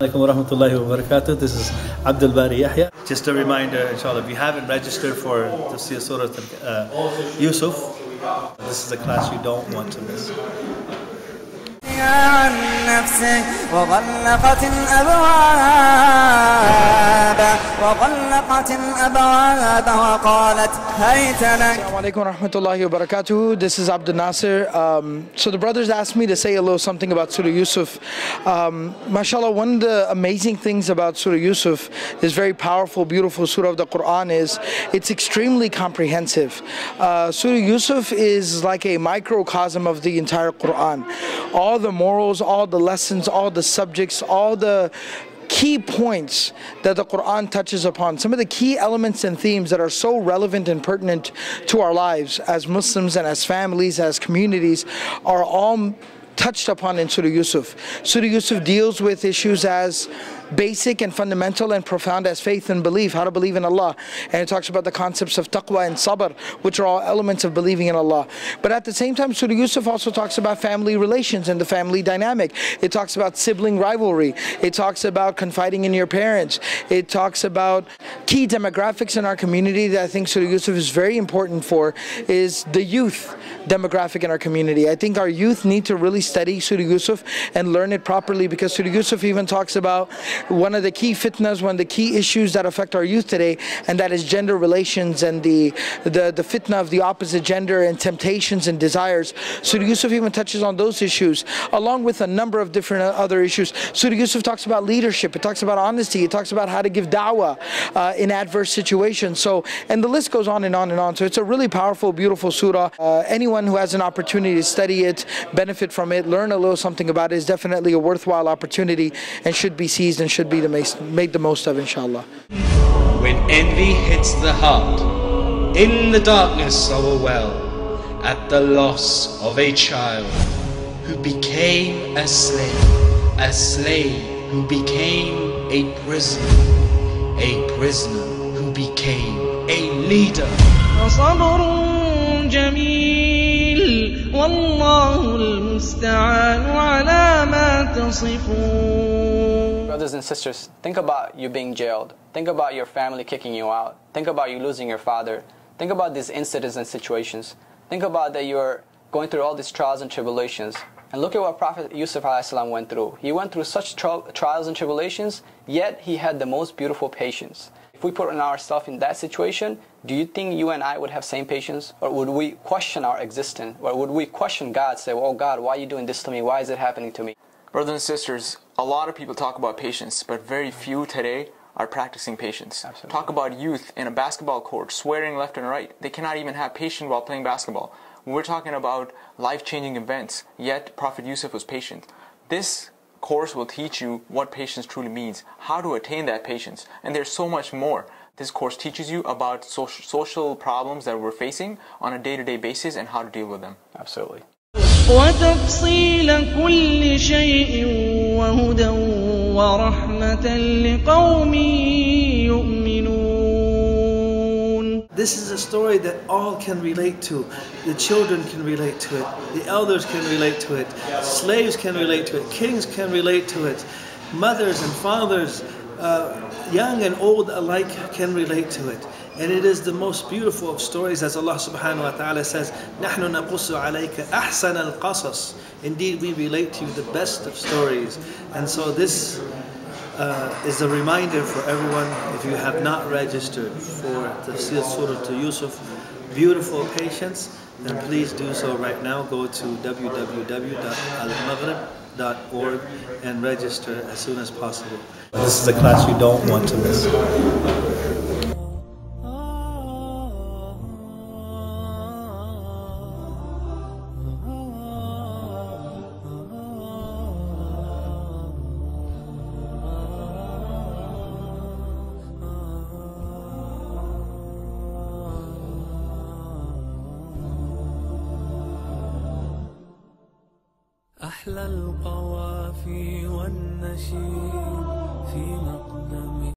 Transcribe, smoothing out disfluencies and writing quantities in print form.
Alaikum wa rahmatullahi wa barakatuh. This is Abdul Bari Yahya. Just a reminder, inshallah, if you haven't registered for Tafsir Surah Yusuf, this is a class you don't want to miss. عن نفسه وغلقت الأبواب وقالت هيت لك. Assalamu alaikum wa rahmatullahi wa barakatuh. This is Abdul Nasir. So the brothers asked me to say a little something about Surah Yusuf. MashaAllah, one of the amazing things about Surah Yusuf, this very powerful, beautiful surah of the Quran, is it's extremely comprehensive. Surah Yusuf is like a microcosm of the entire Quran. All the morals, all the lessons, all the subjects, all the key points that the Quran touches upon, some of the key elements and themes that are so relevant and pertinent to our lives as Muslims and as families, as communities, are all touched upon in Surah Yusuf. Surah Yusuf deals with issues as basic and fundamental and profound as faith and belief, how to believe in Allah. And it talks about the concepts of taqwa and sabr, which are all elements of believing in Allah. But at the same time, Surah Yusuf also talks about family relations and the family dynamic. It talks about sibling rivalry. It talks about confiding in your parents. It talks about key demographics in our community that I think Surah Yusuf is very important for, is the youth demographic in our community. I think our youth need to really study Surah Yusuf and learn it properly, because Surah Yusuf even talks about one of the key fitnas, one of the key issues that affect our youth today, and that is gender relations and the fitna of the opposite gender and temptations and desires. Surah Yusuf even touches on those issues, along with a number of different other issues. Surah Yusuf talks about leadership, it talks about honesty, it talks about how to give da'wah in adverse situations. So, and the list goes on and on and on. So it's a really powerful, beautiful surah. Anyone who has an opportunity to study it, benefit from it, learn a little something about it, is definitely a worthwhile opportunity and should be seized and should be made the most of, inshallah. When envy hits the heart, in the darkness of a well, at the loss of a child who became a slave who became a prisoner who became a leader. جميل والله المستعان على ما تصفون. Brothers and sisters, think about you being jailed. Think about your family kicking you out. Think about you losing your father. Think about these incidents and situations. Think about that you're going through all these trials and tribulations. And look at what Prophet Yusuf ﷺ went through. He went through such trials and tribulations, yet he had the most beautiful patience. If we put ourselves in that situation, do you think you and I would have same patience? Or would we question our existence? Or would we question God, say, oh God, why are you doing this to me? Why is it happening to me? Brothers and sisters, a lot of people talk about patience, but very few today are practicing patience. Absolutely. Talk about youth in a basketball court, swearing left and right. They cannot even have patience while playing basketball. We're talking about life-changing events, yet Prophet Yusuf was patient. This course will teach you what patience truly means, how to attain that patience, and there's so much more. This course teaches you about social problems that we're facing on a day-to-day basis and how to deal with them. Absolutely. وتفصيل كل شيء وهدى ورحمة لقوم يؤمنون. This is a story that all can relate to. The children can relate to it. The elders can relate to it. Slaves can relate to it. Kings can relate to it. Mothers and fathers, young and old alike, can relate to it. And it is the most beautiful of stories, as Allah subhanahu wa ta'ala says, نَحْنُ نَقُصُّ عَلَيْكَ أَحْسَنَ الْقَصَصِ. Indeed, we relate to you the best of stories. And so this is a reminder for everyone, if you have not registered for Tafsir Surah Yusuf, beautiful patience, then please do so right now. Go to www.almaghrib.org and register as soon as possible. This is a class you don't want to miss. أحلى القوافي والنشيد في مقدم